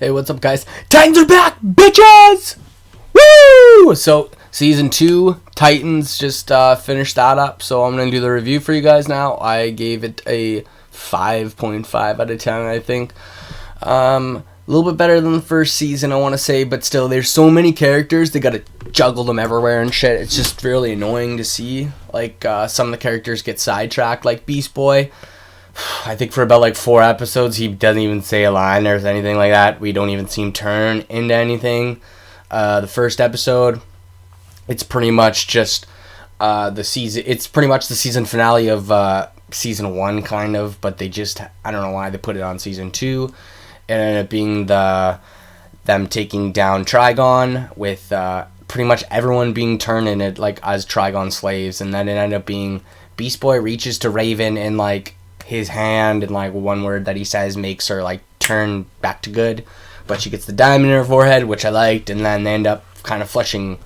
Hey, what's up, guys? Titans are back, bitches! Woo! So, season 2, Titans just finished that up, so I'm going to do the review for you guys now. I gave it a 5.5 out of 10, I think. A little bit better than the first season, I want to say, but still, there's so many characters, they got to juggle them everywhere and shit. It's just really annoying to see. Like, some of the characters get sidetracked, like Beast Boy. I think for about like 4 episodes, he doesn't even say a line or anything like that. We don't even see him turn into anything. The first episode, it's pretty much just the season. It's pretty much the season finale of season 1, kind of. But they just, I don't know why they put it on season 2. It ended up being them taking down Trigon with pretty much everyone being turned in it like as Trigon slaves, and then it ended up being Beast Boy reaches to Raven and like his hand, and like one word that he says makes her like turn back to good, but she gets the diamond in her forehead, which I liked, and then they end up kind of fleshing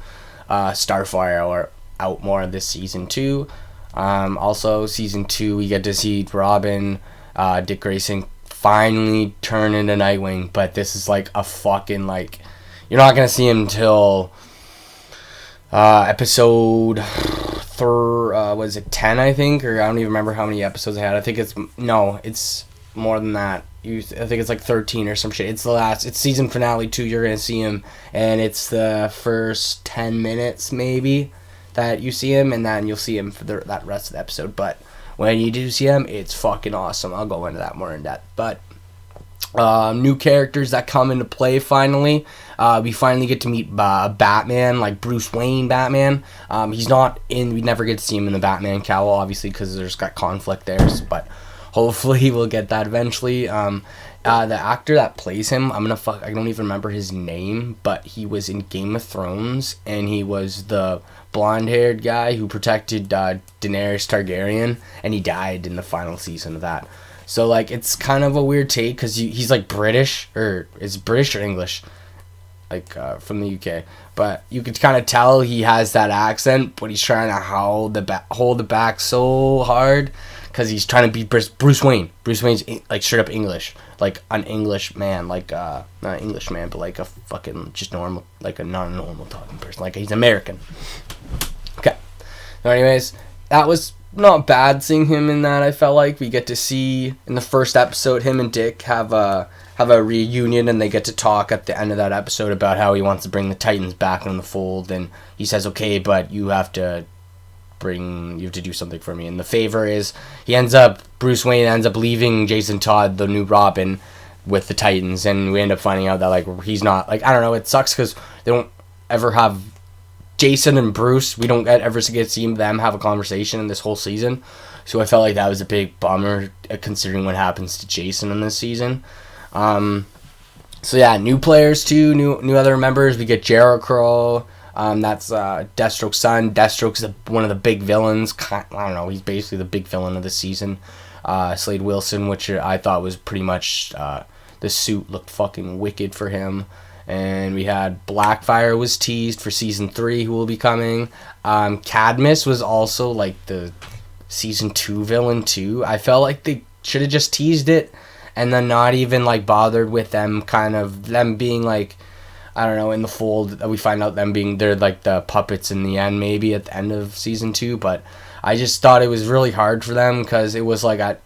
Starfire out more this season 2. Also season 2 we get to see Robin, Dick Grayson finally turn into Nightwing, but this is like a fucking like, you're not gonna see him until episode was it 10, I think, or I don't even remember how many episodes I had. I think it's more than that. I think it's like 13 or some shit. It's season finale 2. You're gonna see him, and it's the first 10 minutes maybe that you see him, and then you'll see him for that rest of the episode. But when you do see him, it's fucking awesome. I'll go into that more in depth. But new characters that come into play finally. We finally get to meet Batman, like Bruce Wayne Batman. He's not in, we never get to see him in the Batman cowl, obviously, because there's got conflict there, but hopefully we'll get that eventually. The actor that plays him, I don't even remember his name, but he was in Game of Thrones, and he was the blonde-haired guy who protected Daenerys Targaryen, and he died in the final season of that. So, like, it's kind of a weird take, because he's, like, British, or is British or English, like, from the UK. But you could kind of tell he has that accent, but he's trying to hold it back so hard, because he's trying to be Bruce Wayne. Bruce Wayne's, like, straight up English. Like, an English man, like, not an English man, but, like, a fucking, just normal, like, a non-normal talking person. Like, he's American. Okay. So, anyways, that was not bad seeing him in that. I felt like we get to see in the first episode him and Dick have a reunion, and they get to talk at the end of that episode about how he wants to bring the Titans back in the fold, and he says, okay, but you have to do something for me. And the favor is Bruce Wayne ends up leaving Jason Todd, the new Robin, with the Titans, and we end up finding out that like he's not, like, I don't know, it sucks because they don't ever have Jason and Bruce, we don't ever get to see them have a conversation in this whole season. So I felt like that was a big bummer, considering what happens to Jason in this season. So yeah, new players too, new other members. We get Jericho. That's Deathstroke's son. Deathstroke's one of the big villains. I don't know, he's basically the big villain of the season. Slade Wilson, which I thought was pretty much, the suit looked fucking wicked for him. And we had Blackfire was teased for season 3, who will be coming. Cadmus was also like the season 2 villain too. I felt like they should have just teased it and then not even like bothered with them being like, I don't know, in the fold. We find out they're like the puppets in the end, maybe at the end of season 2. But I just thought it was really hard for them, because it was like at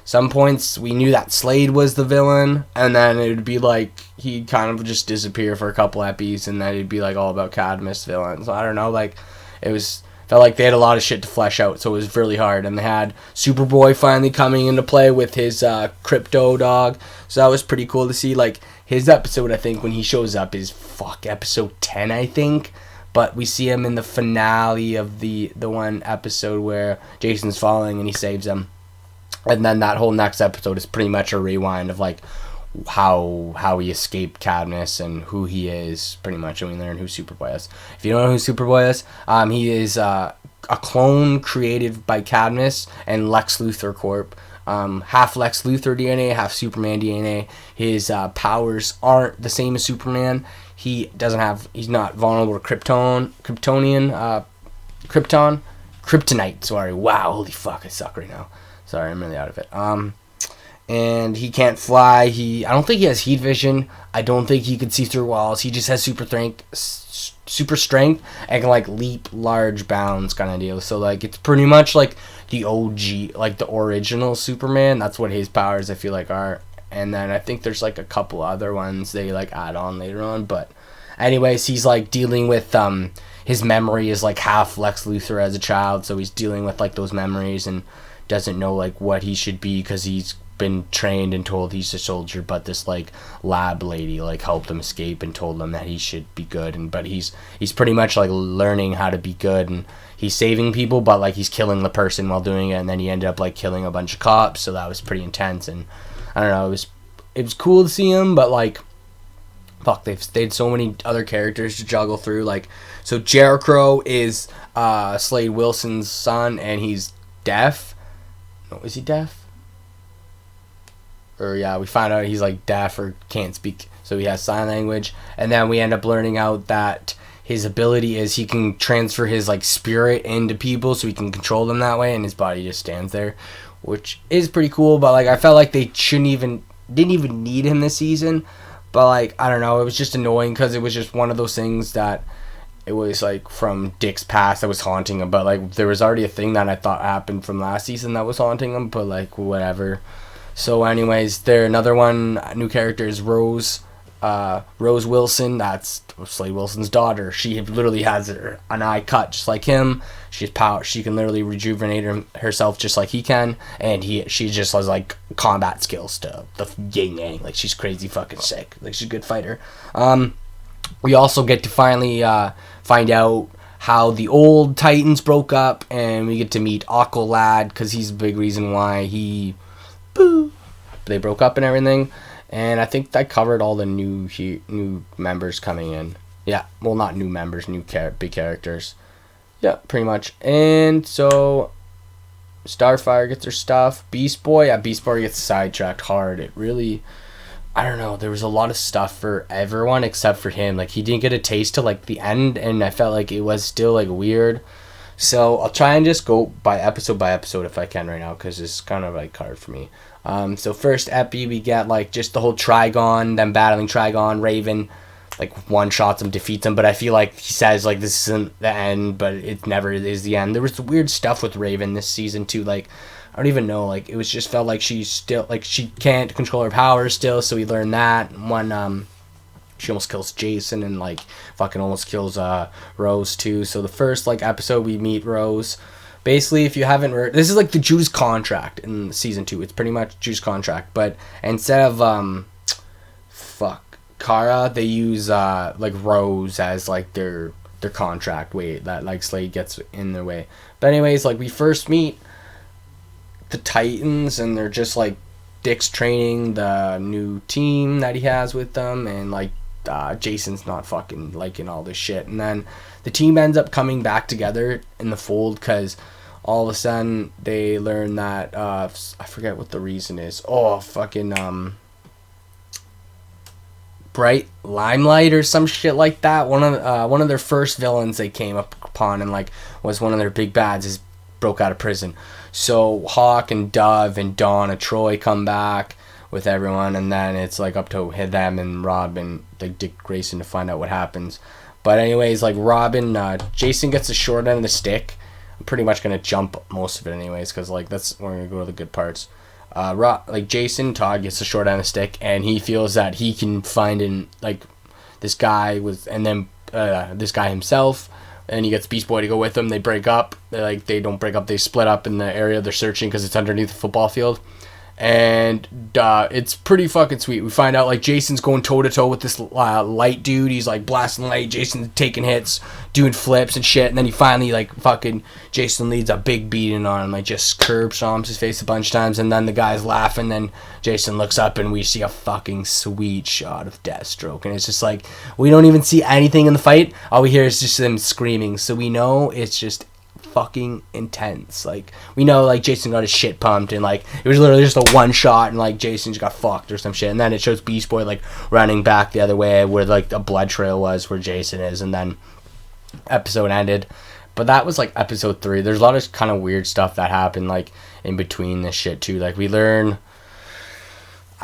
some points we knew that Slade was the villain, and then it would be like he'd kind of just disappear for a couple episodes, and then it'd be like all about Cadmus villain. So I don't know, like felt like they had a lot of shit to flesh out, so it was really hard. And they had Superboy finally coming into play with his crypto dog, so that was pretty cool to see. Like his episode, I think when he shows up is episode 10, I think. But we see him in the finale of the one episode where Jason's falling and he saves him. And then that whole next episode is pretty much a rewind of like how he escaped Cadmus and who he is, pretty much, and we learn who Superboy is. If you don't know who Superboy is, he is a clone created by Cadmus and Lex Luthor Corp. Half Lex Luthor DNA, half Superman DNA. His powers aren't the same as Superman. He's not vulnerable to Kryptonite. Sorry. Wow, holy fuck, I suck right now. Sorry, I'm really out of it. and he can't fly. I don't think he has heat vision. I don't think he could see through walls. He just has super strength and can like leap large bounds kind of deal. So like it's pretty much like the OG, like the original Superman. That's what his powers I feel like are. And then I think there's like a couple other ones they like add on later on. But anyways, he's like dealing with his memory is like half Lex Luthor as a child, so he's dealing with like those memories and doesn't know like what he should be because he's been trained and told he's a soldier, but this like lab lady like helped him escape and told him that he should be good, and but he's pretty much like learning how to be good, and he's saving people, but like he's killing the person while doing it, and then he ended up like killing a bunch of cops, so that was pretty intense. And I don't know, it was cool to see him, but like fuck, they had so many other characters to juggle through. Like, so Jericho is Slade Wilson's son, and he's deaf. No, is he deaf? Or yeah, we find out he's like deaf or can't speak, so he has sign language. And then we end up learning out that his ability is he can transfer his like spirit into people, so he can control them that way, and his body just stands there, which is pretty cool. But like I felt like they didn't even need him this season. But like I don't know, it was just annoying because it was just one of those things that it was like from Dick's past that was haunting him. But like there was already a thing that I thought happened from last season that was haunting him. But like whatever. So anyways, another one, new character is Rose Wilson. That's Slade Wilson's daughter. She literally has an eye cut just like him. She's power. She can literally rejuvenate herself just like he can, and she just has like combat skills to the yin yang. Like she's crazy fucking sick. Like she's a good fighter. We also get to finally find out how the old Titans broke up, and we get to meet Aqualad because he's a big reason why they broke up and everything. And I think that covered all the new members coming in. Yeah, well, not new members, big characters. Yeah, pretty much. And so Starfire gets her stuff. Beast Boy gets sidetracked hard. It really, I don't know, there was a lot of stuff for everyone except for him. Like he didn't get a taste till like the end, and I felt like it was still like weird. So I'll try and just go by episode if I can right now, because it's kind of like hard for me. So first epi, we get like just the whole Trigon, them battling Trigon. Raven like one-shots him, defeats him, but I feel like he says like this isn't the end, but it never is the end. There was weird stuff with Raven this season too. Like I don't even know, like it was just felt like she's still like she can't control her powers still, so we learned that when she almost kills Jason and like fucking almost kills Rose too. So the first like episode we meet Rose. Basically, if you haven't heard, this is like the Jews contract in season 2. It's pretty much Jews contract, but instead of Kara, they use like Rose as like their contract way that like Slade gets in their way. But anyways, like we first meet the Titans, and they're just like Dick's training the new team that he has with them, and like Jason's not fucking liking all this shit. And then the team ends up coming back together in the fold because all of a sudden they learn that I forget what the reason is. Bright Limelight or some shit like that. One of their first villains they came upon and like was one of their big bads is broke out of prison. So Hawk and Dove and Dawn and Troy come back with everyone, and then it's like up to them and Rob and like Dick Grayson to find out what happens. But anyways, like Jason gets the short end of the stick. I'm pretty much gonna jump most of it anyways, because like that's where we're gonna go to the good parts. Like Jason Todd gets the short end of the stick, and he feels that he can find this guy himself, and he gets Beast Boy to go with him. They break up. They don't break up. They split up in the area they're searching because it's underneath the football field. And it's pretty fucking sweet. We find out like Jason's going toe to toe with this light dude. He's like blasting light. Jason's taking hits, doing flips and shit. And then he finally like fucking Jason leads a big beating on him, like just curb stomps his face a bunch of times. And then the guy's laughing. Then Jason looks up and we see a fucking sweet shot of Deathstroke. And it's just like we don't even see anything in the fight. All we hear is just them screaming. So we know it's just fucking intense. Like we know like Jason got his shit pumped, and like it was literally just a one shot, and like Jason just got fucked or some shit. And then it shows Beast Boy like running back the other way where like the blood trail was where Jason is, and then episode ended. But that was like episode 3. There's a lot of kind of weird stuff that happened like in between this shit too. Like we learn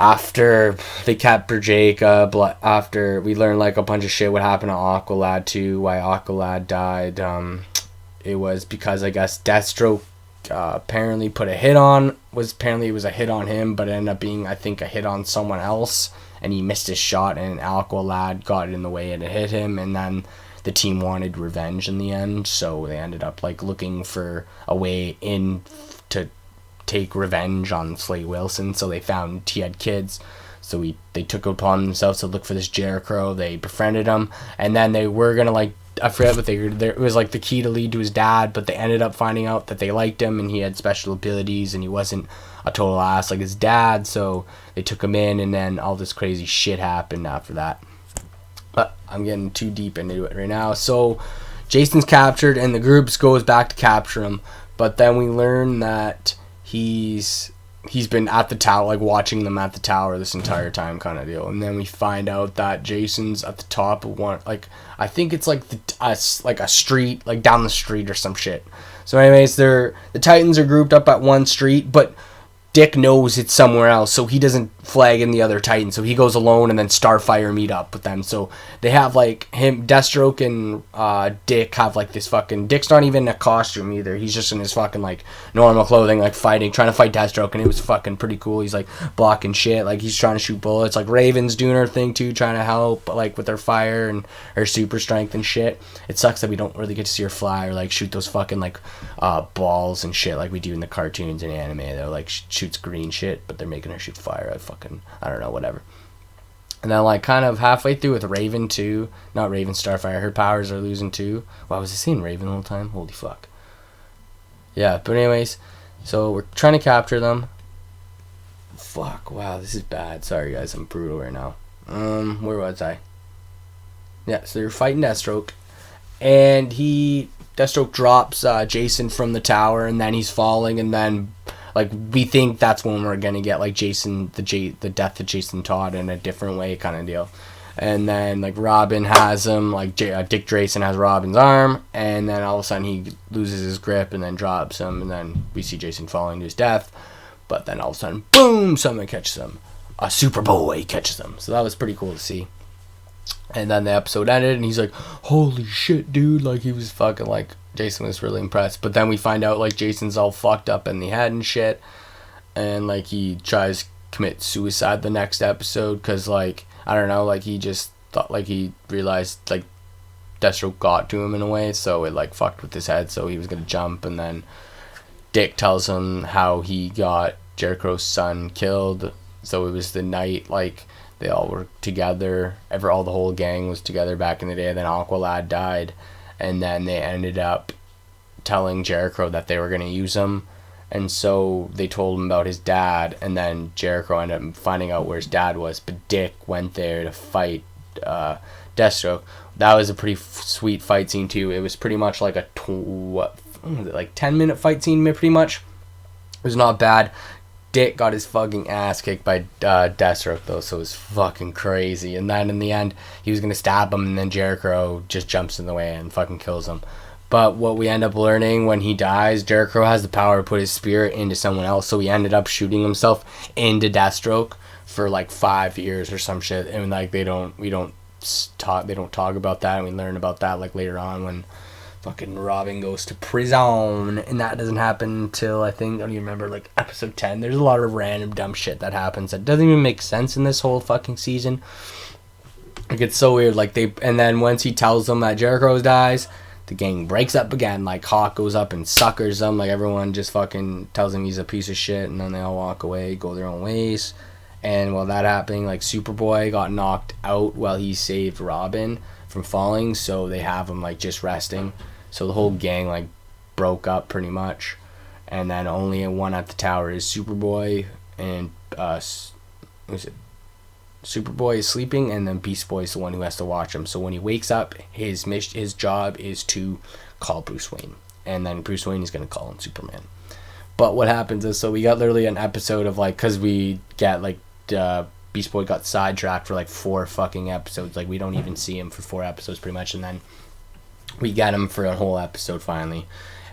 after they captured Jacob, after we learned like a bunch of shit what happened to Aqualad too, why Aqualad died. It was because I guess Deathstroke apparently put a hit on, apparently it was a hit on him, but it ended up being, I think, a hit on someone else, and he missed his shot, and Aqualad got in the way and it hit him, and then the team wanted revenge in the end, so they ended up like looking for a way in to take revenge on Slade Wilson. So they found he had kids, so they took it upon themselves to look for this Jericho. They befriended him, and then they were gonna like, I forget what it was like the key to lead to his dad, but they ended up finding out that they liked him and he had special abilities and he wasn't a total ass like his dad, so they took him in, and then all this crazy shit happened after that. But I'm getting too deep into it right now. So Jason's captured and the group goes back to capture him, but then we learn that he's been at the tower, like watching them at the tower this entire time, kind of deal. And then we find out that Jason's at the top of one, like I think it's like like a street, like down the street or some shit. So anyways, the Titans are grouped up at one street, but Dick knows it's somewhere else, so he doesn't flag in the other Titans, so he goes alone, and then Starfire meet up with them. So they have like him, Deathstroke, and Dick have like this fucking, Dick's not even in a costume either, he's just in his fucking like normal clothing, like trying to fight Deathstroke, and it was fucking pretty cool. He's like blocking shit, like he's trying to shoot bullets, like Raven's doing her thing too, trying to help like with her fire and her super strength and shit. It sucks that we don't really get to see her fly or like shoot those fucking like balls and shit like we do in the cartoons and anime. They're like shoots green shit, but they're making her shoot fire. I don't know, whatever. And then like kind of halfway through with Raven too, not Raven, Starfire, her powers are losing too. Wow, was I seeing Raven the whole time? Holy fuck. Yeah, but anyways, so we're trying to capture them. Fuck, wow, this is bad. Sorry guys, I'm brutal right now. Where was I? Yeah, so they're fighting Deathstroke, and Deathstroke drops Jason from the tower, and then he's falling, and then like we think that's when we're gonna get like Jason, the death of Jason Todd in a different way kind of deal. And then like Robin has him, like Dick Grayson has Robin's arm, and then all of a sudden he loses his grip and then drops him, and then we see Jason falling to his death. But then all of a sudden, boom, someone catches him. A Superboy catches him. So that was pretty cool to see. And then the episode ended, and he's like, holy shit, dude. Like, he was fucking, like, Jason was really impressed. But then we find out, like, Jason's all fucked up in the head and shit. And, like, he tries to commit suicide the next episode because, like, I don't know, like, he just thought, like, he realized, like, Deathstroke got to him in a way. So it, like, fucked with his head. So he was going to jump. And then Dick tells him how he got Jericho's son killed. So it was the night, like, they all were together. All the whole gang was together back in the day. Then Aqualad died, and then they ended up telling Jericho that they were going to use him, and so they told him about his dad. And then Jericho ended up finding out where his dad was, but Dick went there to fight Deathstroke. That was a pretty sweet fight scene too. It was pretty much like a 10-minute fight scene, pretty much. It was not bad. Dick got his fucking ass kicked by Deathstroke though, so it was fucking crazy. And then in the end, he was gonna stab him, and then Jericho just jumps in the way and fucking kills him. But what we end up learning when he dies, Jericho has the power to put his spirit into someone else, so he ended up shooting himself into Deathstroke for like 5 years or some shit. And like they don't talk about that, and we learn about that like later on when fucking Robin goes to prison, and that doesn't happen until I don't even remember, like episode 10. There's a lot of random dumb shit that happens that doesn't even make sense in this whole fucking season. Like, it's so weird. Like, and then once he tells them that Jericho dies, the gang breaks up again. Like, Hawk goes up and suckers them. Like, everyone just fucking tells him he's a piece of shit, and then they all walk away, go their own ways. And while that happening, like, Superboy got knocked out while he saved Robin from falling, so they have him like just resting. So the whole gang like broke up pretty much, and then only one at the tower is Superboy, and Superboy is sleeping, and then Beast Boy is the one who has to watch him. So when he wakes up, his job is to call Bruce Wayne, and then Bruce Wayne is gonna call him Superman. But what happens is, so we got literally an episode of like, cause we get like Beast Boy got sidetracked for like 4 fucking episodes. Like, we don't even see him for 4 episodes pretty much, and then we got him for a whole episode finally.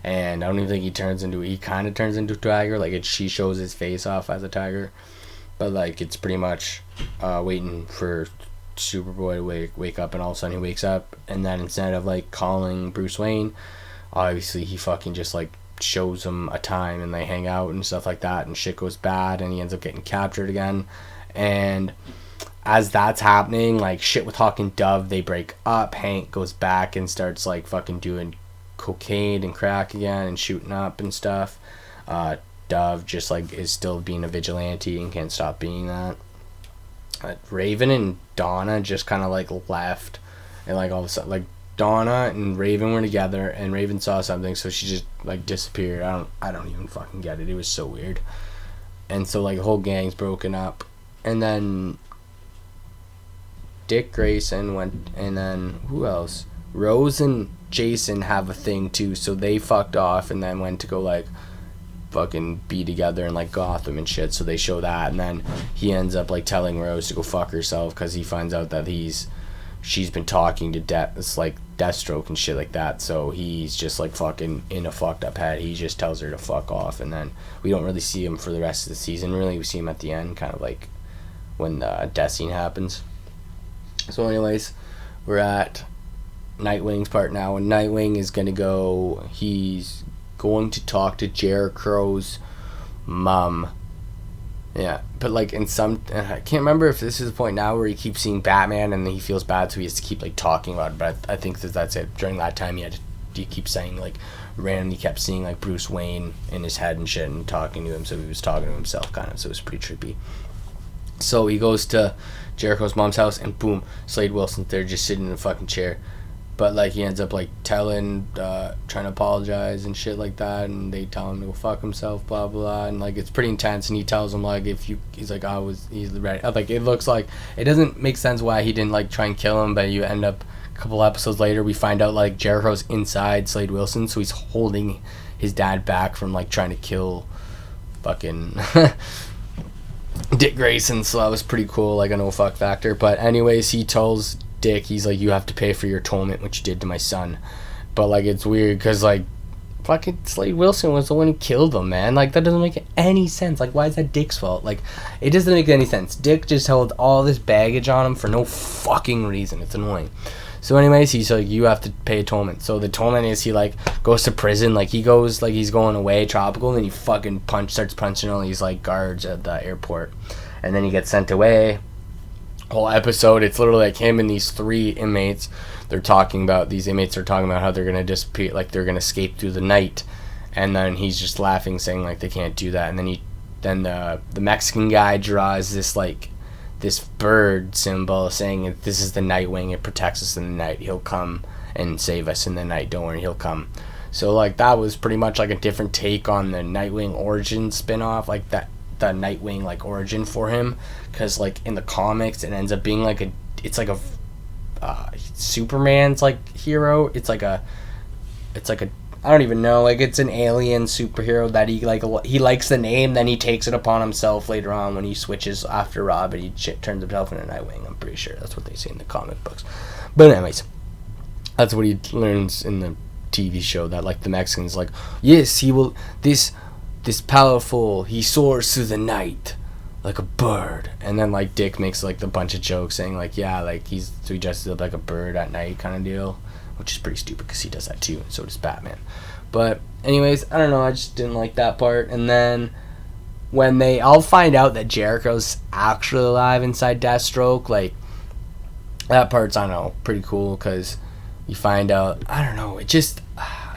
And I don't even think he kind of turns into a tiger. Like, she shows his face off as a tiger. but like it's pretty much waiting for Superboy to wake up, and all of a sudden he wakes up, and then instead of like calling Bruce Wayne, obviously he fucking just like shows him a time and they hang out and stuff like that, and shit goes bad and he ends up getting captured again. And as that's happening, like shit with Hawk and Dove, they break up. Hank goes back and starts like fucking doing cocaine and crack again and shooting up and stuff. Dove just like is still being a vigilante and can't stop being that. Raven and Donna just kind of like left, and like all of a sudden like Donna and Raven were together, and Raven saw something, so she just like disappeared. I don't even fucking get it. It was so weird. And so like the whole gang's broken up, and then Dick Grayson went, and then who else? Rose and Jason have a thing too, so they fucked off and then went to go like fucking be together in like Gotham and shit. So they show that, and then he ends up like telling Rose to go fuck herself because he finds out that she's been talking to Deathstroke and shit like that. So he's just like fucking in a fucked up head. He just tells her to fuck off, and then we don't really see him for the rest of the season. Really, we see him at the end, kind of like when the death scene happens. So anyways, we're at Nightwing's part now, and Nightwing is gonna go. He's going to talk to Jericho's mom. Yeah, but like in some, I can't remember if this is the point now where he keeps seeing Batman and he feels bad, so he has to keep like talking about it. But I think that's it. During that time, he keep saying like randomly kept seeing like Bruce Wayne in his head and shit and talking to him, so he was talking to himself kind of. So it was pretty trippy. So he goes to Jericho's mom's house, and boom, Slade Wilson's there just sitting in a fucking chair. But like he ends up like trying to apologize and shit like that, and they tell him to go fuck himself, blah blah, and like it's pretty intense. And he tells him like he's ready. Like it looks like it doesn't make sense why he didn't like try and kill him, but you end up a couple episodes later we find out like Jericho's inside Slade Wilson, so he's holding his dad back from like trying to kill fucking Dick Grayson. So that was pretty cool, like a no fuck factor. But anyways, he tells Dick, he's like, you have to pay for your atonement, what you did to my son. But like it's weird because like fucking Slade Wilson was the one who killed him, man. Like that doesn't make any sense. Like why is that Dick's fault? Like it doesn't make any sense. Dick just held all this baggage on him for no fucking reason. It's annoying. So anyways, he's like, you have to pay atonement. So the atonement is he like goes to prison. Like he goes like he's going away tropical, and then he fucking starts punching all these like guards at the airport, and then he gets sent away. Whole episode, it's literally like him and these three inmates. These inmates are talking about how they're gonna disappear, like they're gonna escape through the night, and then he's just laughing, saying like they can't do that. And then the Mexican guy draws this bird symbol, saying this is the Nightwing, it protects us in the night, he'll come and save us in the night, don't worry, he'll come. So like that was pretty much like a different take on the Nightwing origin spin-off, like that the Nightwing like origin for him, because like in the comics it ends up being like a Superman's like hero. It's like a I don't even know, like it's an alien superhero that he likes the name, then he takes it upon himself later on when he switches after Robin. He turns himself into Nightwing. I'm pretty sure that's what they say in the comic books. But anyways, that's what he learns in the TV show, that like the Mexicans like, yes, he will this powerful, he soars through the night like a bird. And then like Dick makes like the bunch of jokes saying like, yeah, like he dresses up like a bird at night kind of deal, which is pretty stupid because he does that too, and so does Batman. But anyways, I don't know, I just didn't like that part. And then when they all find out that Jericho's actually alive inside Deathstroke, like that part's, I don't know, pretty cool, because you find out, I don't know, it just,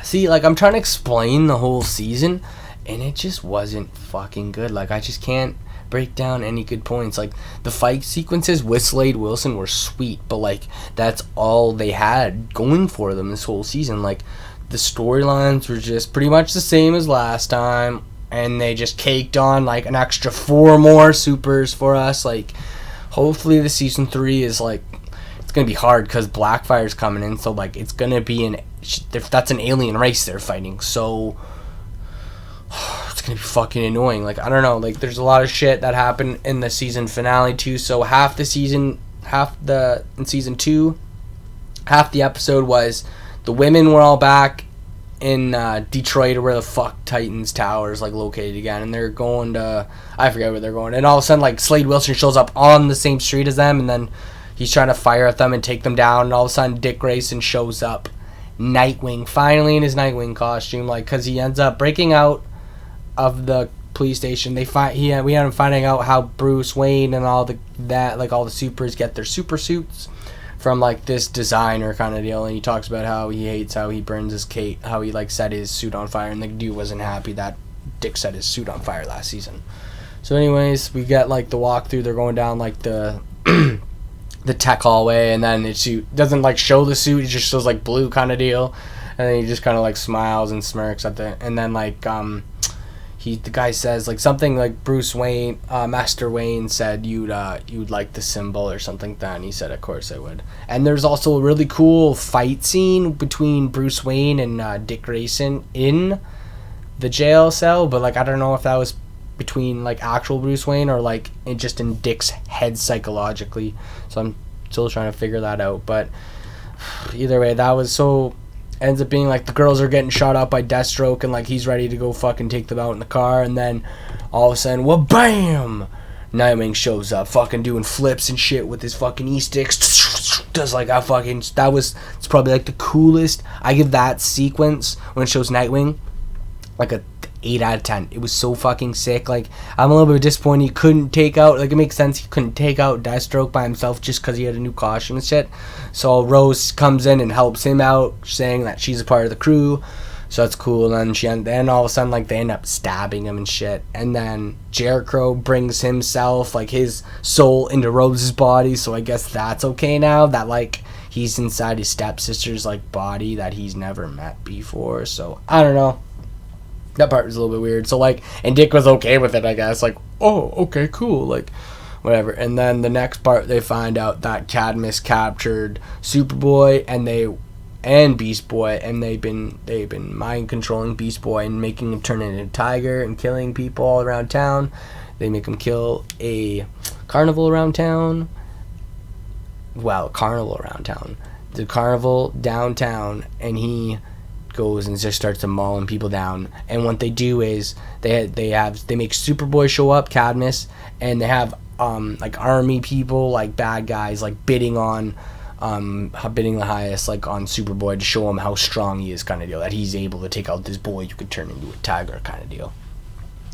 see, like I'm trying to explain the whole season and it just wasn't fucking good. Like I just can't break down any good points. Like the fight sequences with Slade Wilson were sweet, but like that's all they had going for them this whole season. Like the storylines were just pretty much the same as last time, and they just caked on like an extra 4 more supers for us. Like hopefully the season 3 is like, it's gonna be hard because Blackfire's coming in, so like it's gonna be if that's an alien race they're fighting, so it's gonna be fucking annoying. Like I don't know, like there's a lot of shit that happened in the season finale too. So in season 2, half the episode was the women were all back in Detroit, or where the fuck Titans Tower is like located again, and they're going to, I forget where they're going, and all of a sudden like Slade Wilson shows up on the same street as them, and then he's trying to fire at them and take them down, and all of a sudden Dick Grayson shows up, Nightwing, finally in his Nightwing costume, like, because he ends up breaking out of the police station. We end up finding out how Bruce Wayne and all the supers get their super suits from like this designer kind of deal, and he talks about how he hates how he burns his cape, how he like set his suit on fire, and the dude wasn't happy that Dick set his suit on fire last season. So anyways, we get like the walkthrough. They're going down like the the tech hallway, and then it doesn't like show the suit, it just shows like blue kind of deal, and then he just kind of like smiles and smirks at and then like the guy says like something like Bruce Wayne, Master Wayne said you'd like the symbol or something like that, and he said of course I would. And there's also a really cool fight scene between Bruce Wayne and Dick Grayson in the jail cell, but like I don't know if that was between like actual Bruce Wayne or like just in Dick's head psychologically, so I'm still trying to figure that out. But either way, that was so ends up being like the girls are getting shot up by Deathstroke, and like he's ready to go fucking take them out in the car, and then all of a sudden, well, bam, Nightwing shows up fucking doing flips and shit with his fucking e-sticks, does like a fucking, it's probably like the coolest. I give that sequence when it shows Nightwing like a 8 out of 10. It was so fucking sick. Like, I'm a little bit disappointed he couldn't take out, like, it makes sense he couldn't take out Deathstroke by himself just because he had a new costume and shit. So Rose comes in and helps him out, saying that she's a part of the crew, so that's cool. And then all of a sudden, like, they end up stabbing him and shit, and then Jericho brings himself, like, his soul into Rose's body, so I guess that's okay now, that, like, he's inside his stepsister's, like, body that he's never met before. So I don't know, that part was a little bit weird. So like, and Dick was okay with it, I guess, like, oh, okay, cool, like, whatever. And then the next part, they find out that Cadmus captured Superboy and Beast Boy, and they've been mind controlling Beast Boy and making him turn into a tiger and killing people all around town. They make him kill a carnival around town. The carnival downtown, and he goes and just starts to mauling people down. And what they do is they make Superboy show up, Cadmus, and they have like army people, like bad guys, like bidding the highest, like on Superboy, to show him how strong he is, kind of deal, that he's able to take out this boy you could turn into a tiger, kind of deal.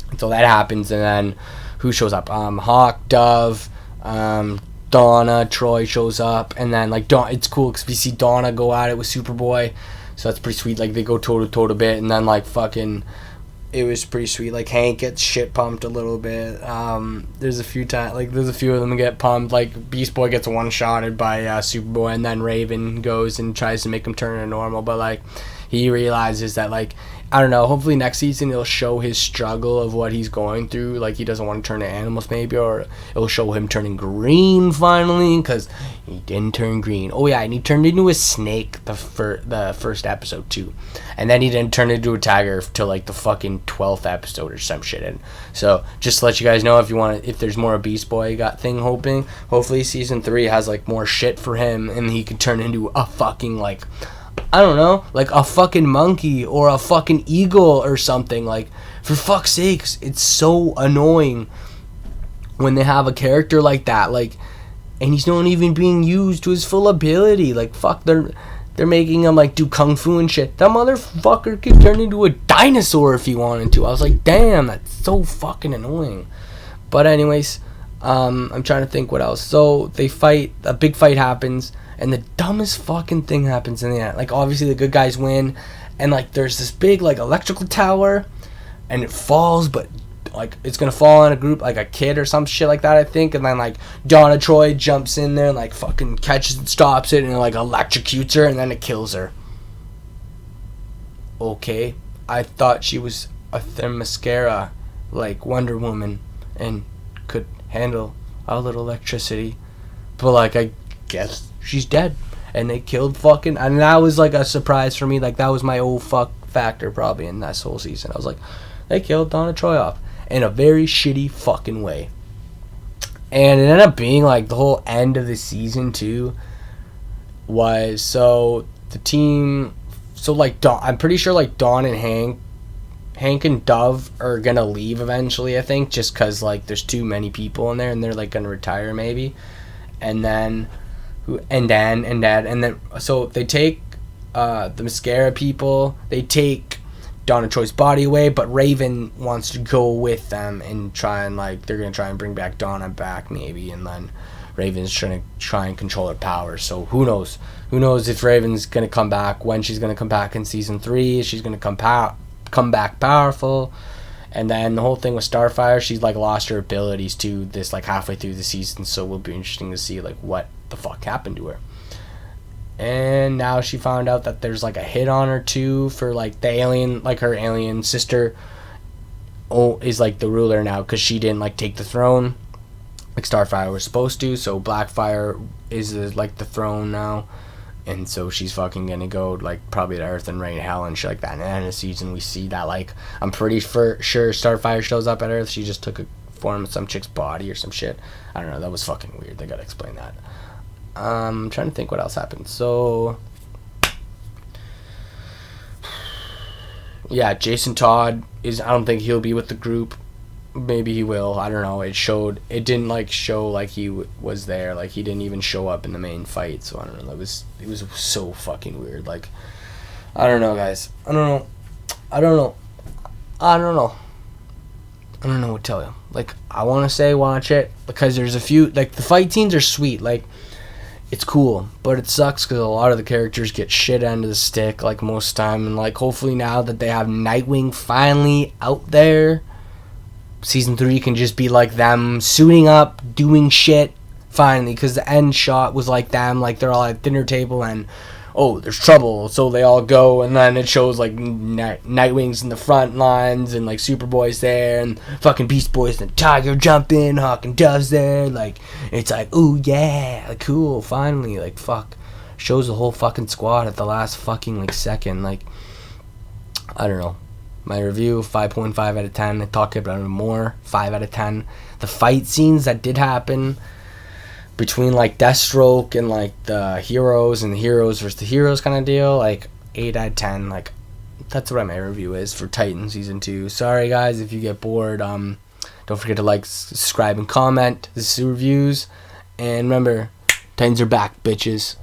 And so that happens, and then who shows up? Hawk, Dove, Donna, Troy shows up, and then like it's cool because we see Donna go at it with Superboy. So that's pretty sweet. Like, they go toe-to-toe a bit, and then, like, fucking, it was pretty sweet. Like, Hank gets shit pumped a little bit. There's a few of them that get pumped. Like, Beast Boy gets one-shotted by Superboy, and then Raven goes and tries to make him turn into normal. But, like, he realizes that, like, I don't know, hopefully next season it'll show his struggle of what he's going through. Like, he doesn't want to turn to animals, maybe, or it'll show him turning green finally, because he didn't turn green. Oh yeah, and he turned into a snake the first episode too, and then he didn't turn into a tiger till like the fucking 12th episode or some shit. And so just to let you guys know, if there's more Beast Boy hopefully season 3 has like more shit for him, and he could turn into a fucking, like, I don't know, like a fucking monkey or a fucking eagle or something. Like, for fuck's sakes, it's so annoying when they have a character like that, like, and he's not even being used to his full ability. Like, fuck, they're making him like do kung fu and shit. That motherfucker could turn into a dinosaur if he wanted to. I was like, damn, that's so fucking annoying. But anyways, I'm trying to think what else. So they fight, a big fight happens, and the dumbest fucking thing happens in the end. Like, obviously the good guys win, and like there's this big like electrical tower, and it falls, but like it's gonna fall on a group, like a kid or some shit like that, I think. And then like Donna Troy jumps in there and like fucking catches and stops it, and it like electrocutes her, and then it kills her. Okay, I thought she was a Themyscira, like Wonder Woman, and could handle a little electricity, but like I guess she's dead, and they killed fucking, and that was like a surprise for me. Like, that was my old fuck factor probably in this whole season. I was like, they killed Donna Troy off in a very shitty fucking way. And it ended up being like the whole end of the season too was, so the team so like Dawn, I'm pretty sure like Dawn and Hank and Dove are gonna leave eventually, I think, just because like there's too many people in there and they're like gonna retire maybe. And then so they take the mascara people, they take Donna Troy's body away, but Raven wants to go with them and try and like they're gonna try and bring back Donna back maybe, and then Raven's trying to and control her powers. So who knows if Raven's gonna come back, when she's gonna come back in season 3, she's gonna come back powerful. And then the whole thing with Starfire, she's like lost her abilities to this like halfway through the season, so it will be interesting to see like what the fuck happened to her. And now she found out that there's like a hit on her too for like the alien, like her alien sister is like the ruler now because she didn't like take the throne like Starfire was supposed to. So Blackfire is like the throne now, and so she's fucking gonna go like probably to Earth and rain hell and shit like that. And then in the season we see that like I'm pretty sure Starfire shows up at Earth. She just took a form of some chick's body or some shit. I don't know. That was fucking weird. They gotta explain that. I'm trying to think what else happened. So yeah, Jason Todd is, I don't think he'll be with the group. Maybe he will. I don't know. It didn't like show like he was there. Like he didn't even show up in the main fight. So I don't know. It was so fucking weird. Like I don't know, guys. I don't know what to tell you. Like I want to say watch it because there's a few like the fight scenes are sweet. Like it's cool, but it sucks because a lot of the characters get shit end of the stick like most time. And like hopefully now that they have Nightwing finally out there, season 3 can just be like them suiting up, doing shit finally. Because the end shot was like them, like they're all at dinner table and oh, there's trouble, so they all go, and then it shows like Nightwing's in the front lines and like Superboy's there and fucking Beast Boy's and Tiger jumping, Hawk and Dove's there. Like it's like ooh yeah, like, cool, finally, like fuck, shows the whole fucking squad at the last fucking like second. Like I don't know. My review 5.5 out of 10. I talk about it more, 5 out of 10. The fight scenes that did happen between like Deathstroke and like the heroes and the heroes versus the heroes kind of deal, like 8 out of 10. Like that's what my review is for Titan season 2. Sorry guys if you get bored. Don't forget to like, subscribe, and comment. This is reviews, and remember, Titans are back, bitches.